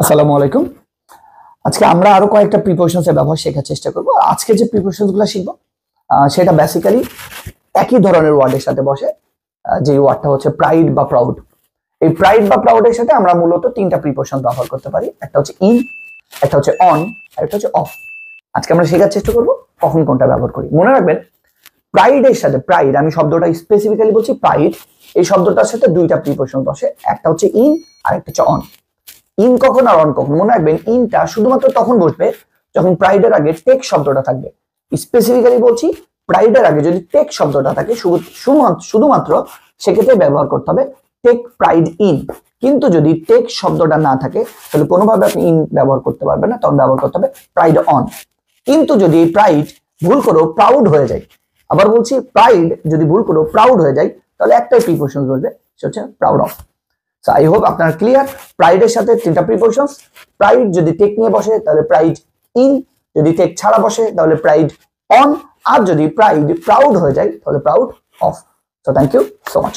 আসসালামু আলাইকুম। আজকে আমরা আরো কয়েকটা প্রিপোজিশনস এর ব্যবহার শেখার চেষ্টা করব। আজকে যে প্রিপোজিশনস গুলো শিখবো সেটা বেসিক্যালি একই ধরনের ওয়ার্ডের সাথে বসে। যে ওয়ার্ডটা হচ্ছে প্রাইড বা প্রাউড। এই প্রাইড বা প্রাউডের সাথে আমরা মূলত তিনটা প্রিপোজিশন ব্যবহার করতে পারি। একটা হচ্ছে ইন, একটা হচ্ছে অন, আর একটা হচ্ছে অফ। আজকে আমরা শেখার চেষ্টা করব কখন কোনটা ব্যবহার করি। মনে রাখবেন, প্রাইডের সাথে, প্রাইড আমি শব্দটা স্পেসিফিক্যালি বলছি, প্রাইড এই শব্দটার সাথে দুইটা প্রিপোজিশন বসে। একটা হচ্ছে ইন আর একটা হচ্ছে অন। ইন কখন আর অন কখন? মনে রাখবেন, ইনটা শুধুমাত্র তখন বসবে যখন প্রাইডের আগে টেক শব্দটা থাকবে। স্পেসিফিক্যালি বলছি, প্রাইডের আগে যদি টেক শব্দটা থাকে শুধুমাত্র সেক্ষেত্রে ব্যবহার করতে হবে টেক প্রাইড ইন। কিন্তু যদি টেক শব্দটা না থাকে তাহলে কোনোভাবে আপনি ইন ব্যবহার করতে পারবেন না, তখন ব্যবহার করতে হবে প্রাইড অন। কিন্তু যদি এই প্রাইড ভুল করেও প্রাউড হয়ে যায়, আবার বলছি প্রাইড যদি ভুল করেও প্রাউড হয়ে যায়, তাহলে একটাই প্রিপোজিশন বলবে, সেটা হচ্ছে proud of. So I hope আপনারা ক্লিয়ার। প্রাইডের সাথে তিনটা প্রিপোজিশনস। প্রাইড যদি টেক নিয়ে বসে তাহলে প্রাইড ইন, যদি টেক ছাড়া বসে তাহলে প্রাইড অন, আর যদি প্রাইড প্রাউড হয়ে যায় তাহলে proud of. So thank you so much.